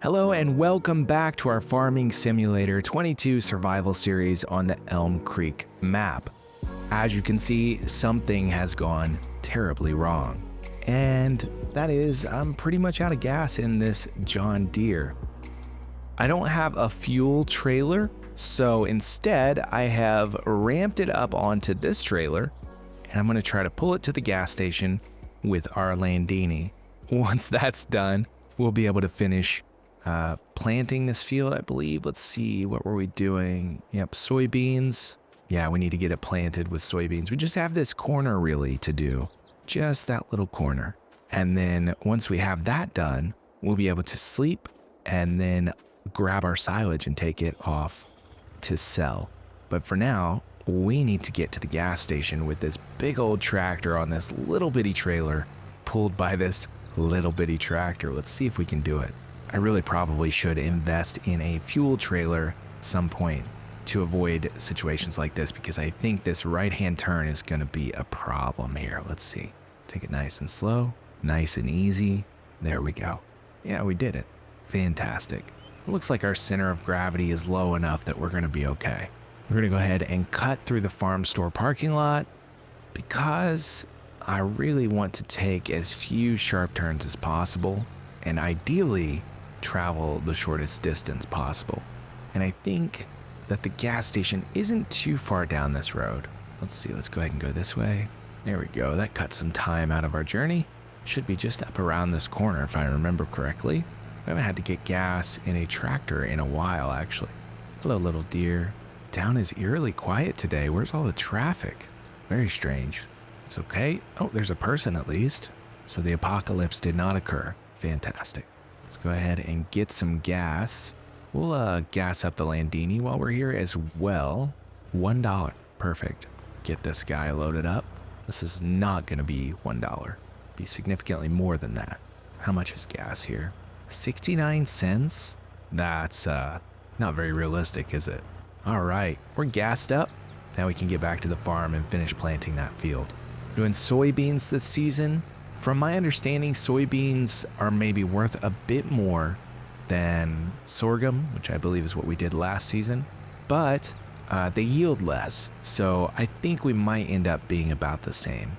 Hello and welcome back to our Farming Simulator 22 survival series on the Elm Creek map. As you can see, something has gone terribly wrong. And that is, I'm pretty much out of gas in this John Deere. I don't have a fuel trailer, so instead I have ramped it up onto this trailer, and I'm going to try to pull it to the gas station with our Landini. Once that's done, we'll be able to finish planting this field, I believe. Let's see, what were we doing? Yep, soybeans. Yeah, we need to get it planted with soybeans. We just have this corner really to do, just that little corner. And then once we have that done, we'll be able to sleep and then grab our silage and take it off to sell. But for now, we need to get to the gas station with this big old tractor on this little bitty trailer pulled by this little bitty tractor. Let's see if we can do it. I really probably should invest in a fuel trailer at some point to avoid situations like this, because I think this right-hand turn is going to be a problem here. Let's see. Take it nice and slow, nice and easy. There we go. Yeah, we did it. Fantastic. It looks like our center of gravity is low enough that we're going to be okay. We're going to go ahead and cut through the farm store parking lot because I really want to take as few sharp turns as possible and ideally travel the shortest distance possible. And I think that the gas station isn't too far down this road. Let's see, let's go ahead and go this way. There we go, that cut some time out of our journey. Should be just up around this corner if I remember correctly. We haven't had to get gas in a tractor in a while, actually. Hello, little deer. Town is eerily quiet today. Where's all the traffic? Very strange. It's okay. Oh, there's a person at least. So the apocalypse did not occur. Fantastic. Let's go ahead and get some gas. We'll gas up the Landini while we're here as well. $1. Perfect. Get this guy loaded up. This is not going to be $1. Be significantly more than that. How much is gas here? 69 cents? That's not very realistic, is it? All right, we're gassed up. Now we can get back to the farm and finish planting that field. Doing soybeans this season. From my understanding, soybeans are maybe worth a bit more than sorghum, which I believe is what we did last season, but they yield less. So I think we might end up being about the same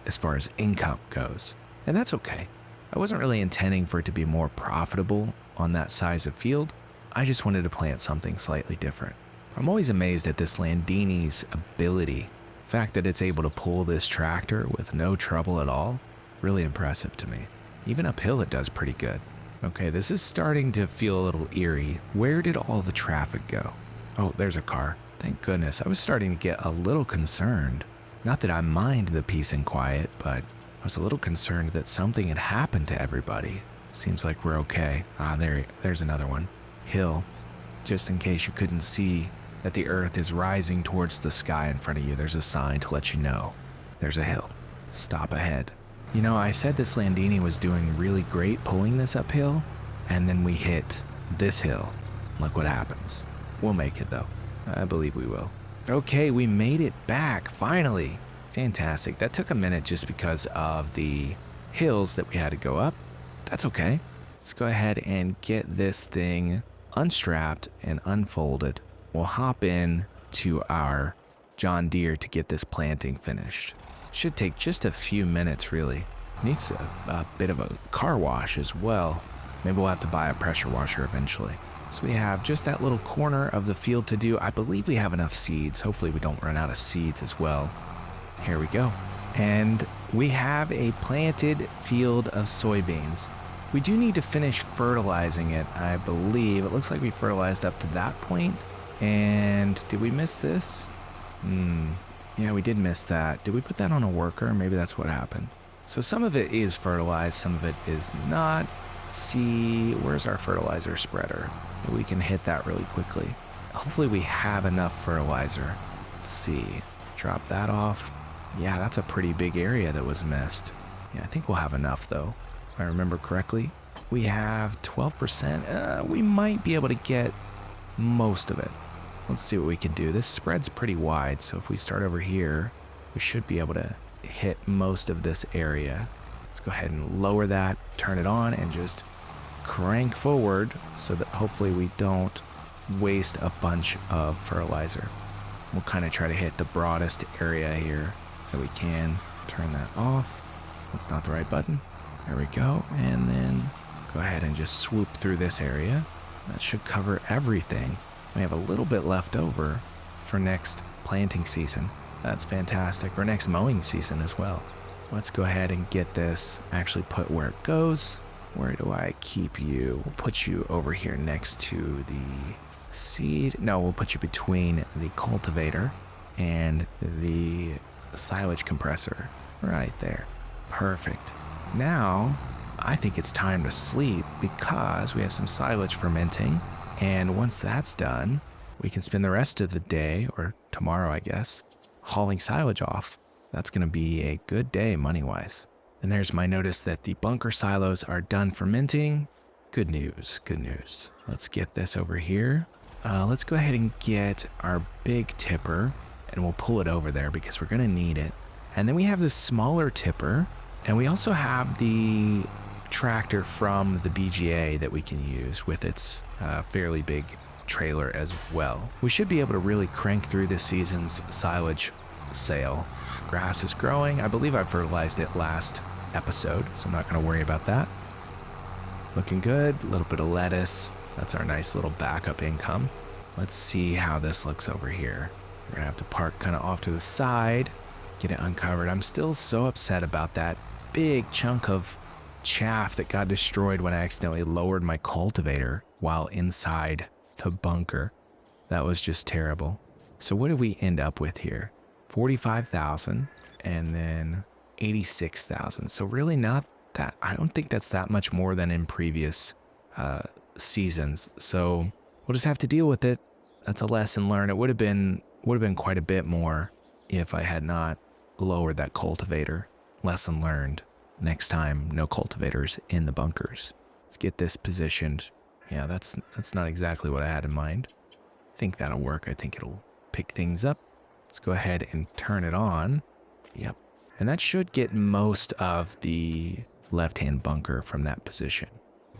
as far as income goes. And that's okay. I wasn't really intending for it to be more profitable on that size of field. I just wanted to plant something slightly different. I'm always amazed at this Landini's ability. The fact that it's able to pull this tractor with no trouble at all. Really impressive to me. Even uphill it does pretty good. Okay, this is starting to feel a little eerie. Where did all the traffic go? Oh, there's a car. Thank goodness. I was starting to get a little concerned. Not that I mind the peace and quiet, but I was a little concerned that something had happened to everybody. Seems like we're okay. There's another one. Hill. Just in case you couldn't see that the earth is rising towards the sky in front of you, there's a sign to let you know there's a hill. Stop ahead. You know, I said this Landini was doing really great pulling this uphill, and then we hit this hill. Look what happens. We'll make it though. I believe we will. Okay, we made it back, finally. Fantastic. That took a minute just because of the hills that we had to go up. That's okay. Let's go ahead and get this thing unstrapped and unfolded. We'll hop in to our John Deere to get this planting finished. Should take just a few minutes, really. Needs a bit of a car wash as well. Maybe we'll have to buy a pressure washer eventually. So we have just that little corner of the field to do. I believe we have enough seeds. Hopefully we don't run out of seeds as well. Here we go. And we have a planted field of soybeans. We do need to finish fertilizing it, I believe. It looks like we fertilized up to that point. And did we miss this? Yeah, we did miss that. Did we put that on a worker? Maybe that's what happened. So some of it is fertilized, some of it is not. Let's see, where's our fertilizer spreader? We can hit that really quickly. Hopefully we have enough fertilizer. Let's see, drop that off. Yeah, that's a pretty big area that was missed. Yeah, I think we'll have enough though. If I remember correctly, we have 12%. We might be able to get most of it. Let's see what we can do. This spread's pretty wide, so if we start over here, we should be able to hit most of this area. Let's go ahead and lower that, turn it on, and just crank forward so that hopefully we don't waste a bunch of fertilizer. We'll kind of try to hit the broadest area here that we can. Turn that off. That's not the right button. There we go. And then go ahead and just swoop through this area. That should cover everything. We have a little bit left over for next planting season. That's fantastic. Or next mowing season as well. Let's go ahead and get this actually put where it goes. Where do I keep you? We'll put you over here next to the seed. No, we'll put you between the cultivator and the silage compressor. Right there. Perfect. Now, I think it's time to sleep because we have some silage fermenting. And once that's done, we can spend the rest of the day, or tomorrow, I guess, hauling silage off. That's going to be a good day money-wise. And there's my notice that the bunker silos are done fermenting. Good news, good news. Let's get this over here. Let's go ahead and get our big tipper and we'll pull it over there because we're going to need it. And then we have this smaller tipper, and we also have the tractor from the BGA that we can use with its fairly big trailer as well. We should be able to really crank through this season's silage sale. Grass is growing. I believe I fertilized it last episode, so I'm not going to worry about that. Looking good. A little bit of lettuce. That's our nice little backup income. Let's see how this looks over here. We're going to have to park kind of off to the side, get it uncovered. I'm still so upset about that big chunk of chaff that got destroyed when I accidentally lowered my cultivator while inside the bunker. That was just terrible. So what did we end up with here? 45,000 and then 86,000. So really not that. I don't think that's that much more than in previous seasons. So we'll just have to deal with it. That's a lesson learned. It would have been quite a bit more if I had not lowered that cultivator. Lesson learned. Next time, no cultivators in the bunkers. Let's get this positioned. Yeah, that's not exactly what I had in mind. I think that'll work. I think it'll pick things up. Let's go ahead and turn it on. Yep. And that should get most of the left-hand bunker from that position.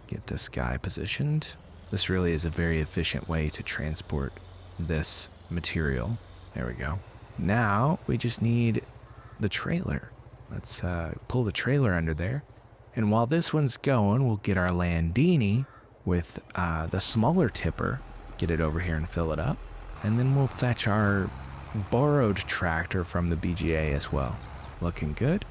Get this guy positioned. This really is a very efficient way to transport this material. There we go. Now we just need the trailer. Let's pull the trailer under there. And while this one's going, we'll get our Landini with the smaller tipper, get it over here and fill it up. And then we'll fetch our borrowed tractor from the BGA as well. Looking good?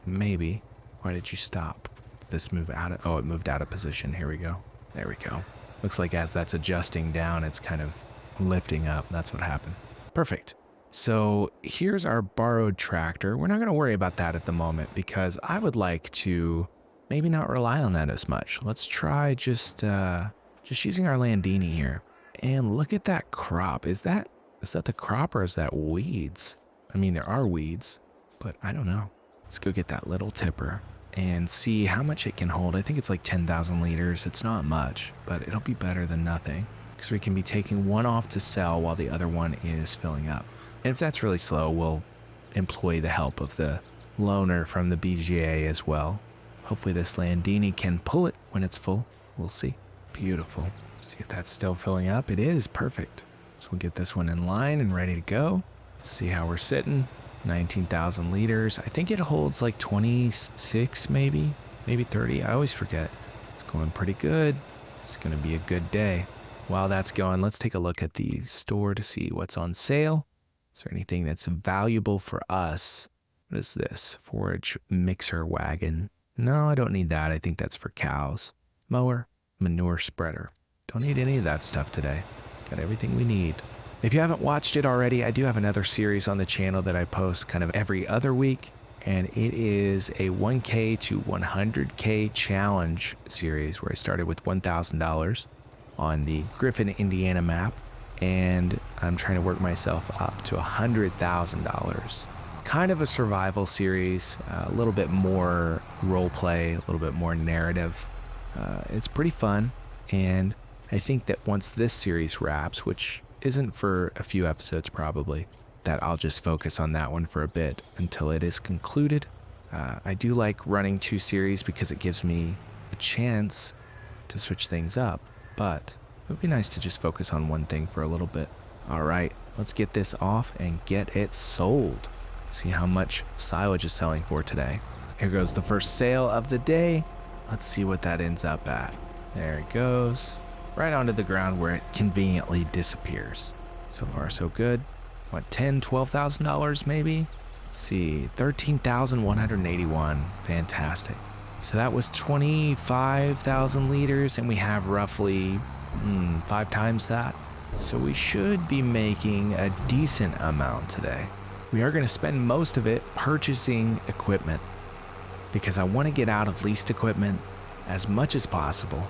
Maybe. Why did you stop? This move out of, oh, it moved out of position. Here we go. There we go. Looks like as that's adjusting down, it's kind of lifting up. That's what happened. Perfect. So here's our borrowed tractor. We're not going to worry about that at the moment because I would like to maybe not rely on that as much. Let's try just using our Landini here. And look at that crop. Is that the crop or is that weeds? I mean, there are weeds, but I don't know. Let's go get that little tipper and see how much it can hold. I think it's like 10,000 liters. It's not much, but it'll be better than nothing because we can be taking one off to sell while the other one is filling up. And if that's really slow, we'll employ the help of the loaner from the BGA as well. Hopefully this Landini can pull it when it's full. We'll see. Beautiful. See if that's still filling up. It is. Perfect. So we'll get this one in line and ready to go. See how we're sitting. 19,000 liters. I think it holds like 26 maybe 30. I always forget. It's going pretty good. It's going to be a good day. While that's going, let's take a look at the store to see what's on sale. Is there anything that's valuable for us? What is this? Forage mixer wagon. No, I don't need that. I think that's for cows. Mower, manure spreader. Don't need any of that stuff today. Got everything we need. If you haven't watched it already, I do have another series on the channel that I post kind of every other week. And it is a 1K to 100K challenge series where I started with $1,000 on the Griffin, Indiana map. And I'm trying to work myself up to $100,000. Kind of a survival series, a little bit more role play, a little bit more narrative. It's pretty fun. And I think that once this series wraps, which isn't for a few episodes probably, that I'll just focus on that one for a bit until it is concluded. I do like running two series because it gives me a chance to switch things up, but it would be nice to just focus on one thing for a little bit. All right, let's get this off and get it sold. See how much silage is selling for today. Here goes the first sale of the day. Let's see what that ends up at. There it goes, right onto the ground where it conveniently disappears. So far, so good. What, $10,000, $12,000 maybe? Let's see, 13,181. Fantastic. So that was 25,000 liters, and we have roughly 5 times that. So we should be making a decent amount today. We are going to spend most of it purchasing equipment because I want to get out of leased equipment as much as possible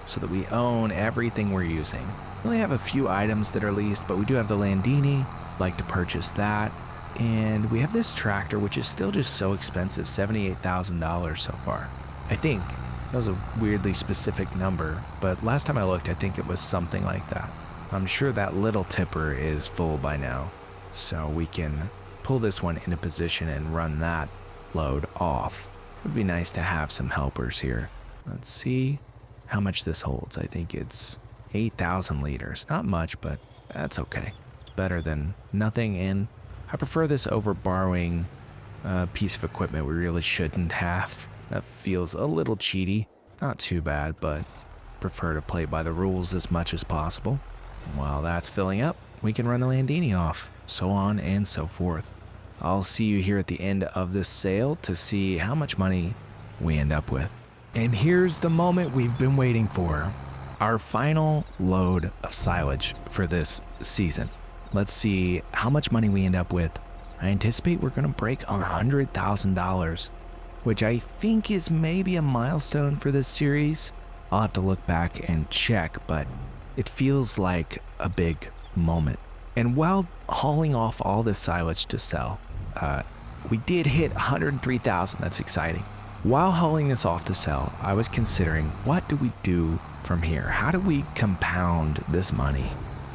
so that we own everything we're using. We only have a few items that are leased, but we do have the Landini. Like to purchase that. And we have this tractor, which is still just so expensive, $78,000 so far. I think that was a weirdly specific number, but last time I looked, I think it was something like that. I'm sure that little tipper is full by now, so we can pull this one into position and run that load off. It would be nice to have some helpers here. Let's see how much this holds. I think it's 8,000 liters. Not much, but that's okay. Better than nothing, and I prefer this over borrowing a piece of equipment we really shouldn't have. That feels a little cheaty. Not too bad, but prefer to play by the rules as much as possible. While that's filling up, we can run the Landini off, so on and so forth. I'll see you here at the end of this sale to see how much money we end up with. And here's the moment we've been waiting for. Our final load of silage for this season. Let's see how much money we end up with. I anticipate we're going to break $100,000, which I think is maybe a milestone for this series. I'll have to look back and check, but it feels like a big moment. And while hauling off all this silage to sell, we did hit 103,000. That's exciting. While hauling this off to sell, I was considering, what do we do from here? How do we compound this money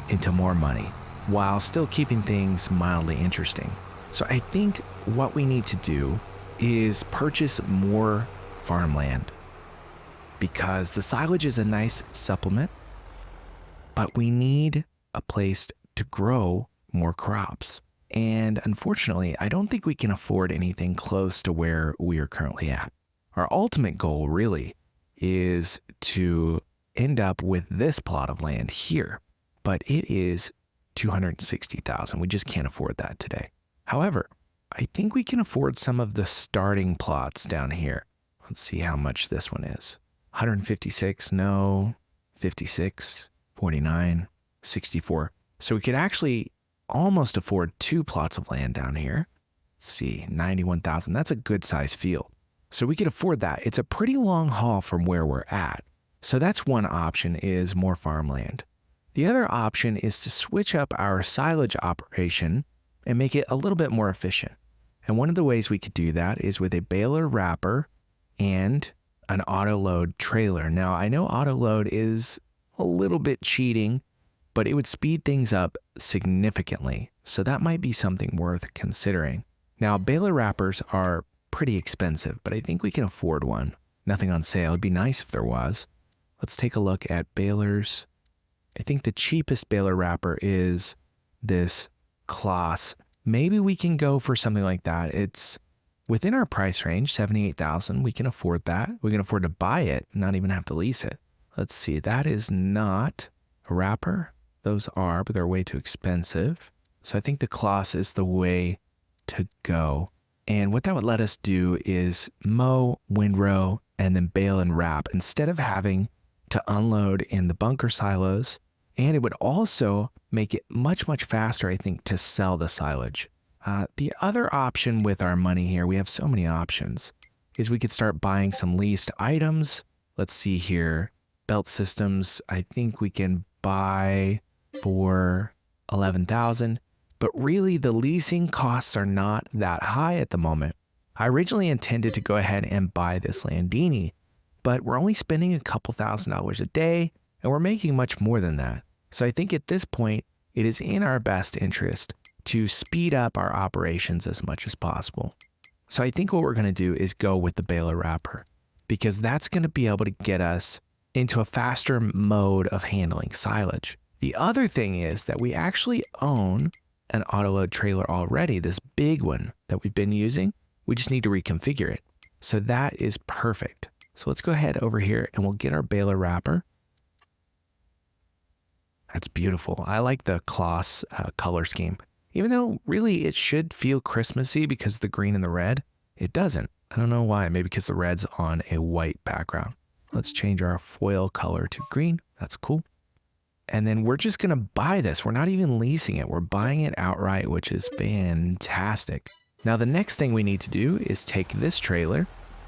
into more money while still keeping things mildly interesting? So I think what we need to do is purchase more farmland, because the silage is a nice supplement, but we need a place to grow more crops. And unfortunately, I don't think we can afford anything close to where we are currently at. Our ultimate goal really is to end up with this plot of land here, but it is 260,000. We just can't afford that today. However, I think we can afford some of the starting plots down here. Let's see how much this one is. 156, no, 56, 49, 64. So we could actually almost afford 2 plots of land down here. Let's see, 91,000. That's a good size field. So we could afford that. It's a pretty long haul from where we're at. So that's one option, is more farmland. The other option is to switch up our silage operation and make it a little bit more efficient. And one of the ways we could do that is with a baler wrapper and an auto load trailer. Now, I know auto load is a little bit cheating, but it would speed things up significantly. So that might be something worth considering. Now, baler wrappers are pretty expensive, but I think we can afford one. Nothing on sale. It'd be nice if there was. Let's take a look at balers. I think the cheapest baler wrapper is this Claas. Maybe we can go for something like that. It's within our price range, 78,000. We can afford that. We can afford to buy it, not even have to lease it. Let's see. That is not a wrapper. Those are, but they're way too expensive. So I think the Claas is the way to go. And what that would let us do is mow, windrow, and then bale and wrap instead of having to unload in the bunker silos. And it would also make it much, much faster, I think, to sell the silage. The other option with our money here, we have so many options, is we could start buying some leased items. Let's see here. Belt systems, I think we can buy for 11,000. But really, the leasing costs are not that high at the moment. I originally intended to go ahead and buy this Landini, but we're only spending a couple $1,000s a day, and we're making much more than that. So I think at this point, it is in our best interest to speed up our operations as much as possible. So I think what we're going to do is go with the baler wrapper, because that's going to be able to get us into a faster mode of handling silage. The other thing is that we actually own an autoload trailer already, this big one that we've been using. We just need to reconfigure it. So that is perfect. So let's go ahead over here and we'll get our baler wrapper. That's beautiful. I like the Kloss color scheme. Even though really it should feel Christmassy because of the green and the red, it doesn't. I don't know why. Maybe because the red's on a white background. Let's change our foil color to green. That's cool. And then we're just going to buy this. We're not even leasing it. We're buying it outright, which is fantastic. Now, the next thing we need to do is take this trailer,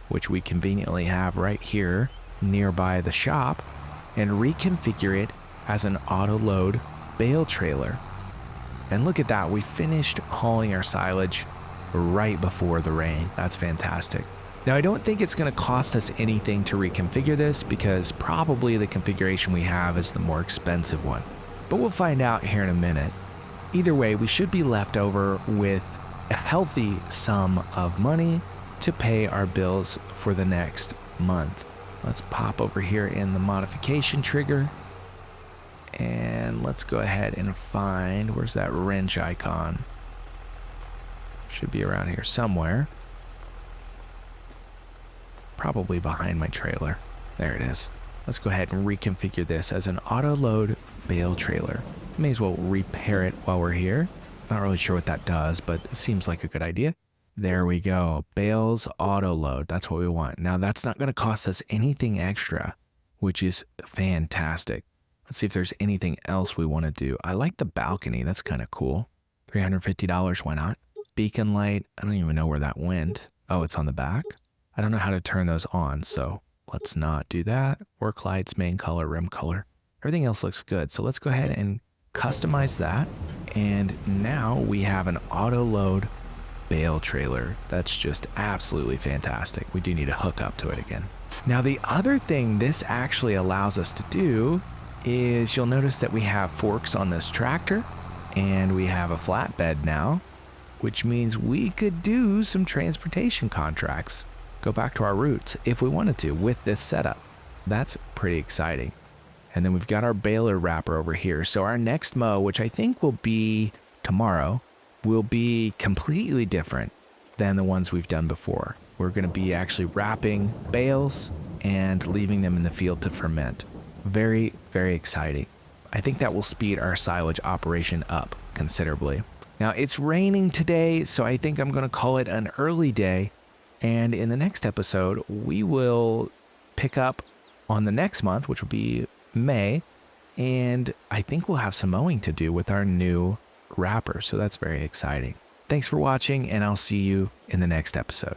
which we conveniently have right here nearby the shop, and reconfigure it as an auto load bale trailer. And look at that. We finished hauling our silage right before the rain. That's fantastic. Now, I don't think it's going to cost us anything to reconfigure this because probably the configuration we have is the more expensive one. But we'll find out here in a minute. Either way, we should be left over with a healthy sum of money to pay our bills for the next month. Let's pop over here in the modification trigger. And let's go ahead and find, where's that wrench icon? Should be around here somewhere. Probably behind my trailer. There it is. Let's go ahead and reconfigure this as an auto load bale trailer. May as well repair it while we're here. Not really sure what that does, but it seems like a good idea. There we go. Bales auto load. That's what we want. Now that's not going to cost us anything extra, which is fantastic. Let's see if there's anything else we want to do. I like the balcony. That's kind of cool. $350. Why not? Beacon light. I don't even know where that went. Oh, it's on the back. I don't know how to turn those on, so let's not do that. Work lights, main color, rim color. Everything else looks good. So let's go ahead and customize that. And now we have an auto load bale trailer. That's just absolutely fantastic. We do need to hook up to it again. Now, the other thing this actually allows us to do is you'll notice that we have forks on this tractor and we have a flatbed now, which means we could do some transportation contracts. Go back to our roots if we wanted to with this setup. That's pretty exciting. And then we've got our baler wrapper over here. So our next mow, which I think will be tomorrow, will be completely different than the ones we've done before. We're going to be actually wrapping bales and leaving them in the field to ferment. Very, very exciting. I think that will speed our silage operation up considerably. Now it's raining today, so I think I'm going to call it an early day. And in the next episode, we will pick up on the next month, which will be May. And I think we'll have some mowing to do with our new wrapper. So that's very exciting. Thanks for watching, and I'll see you in the next episode.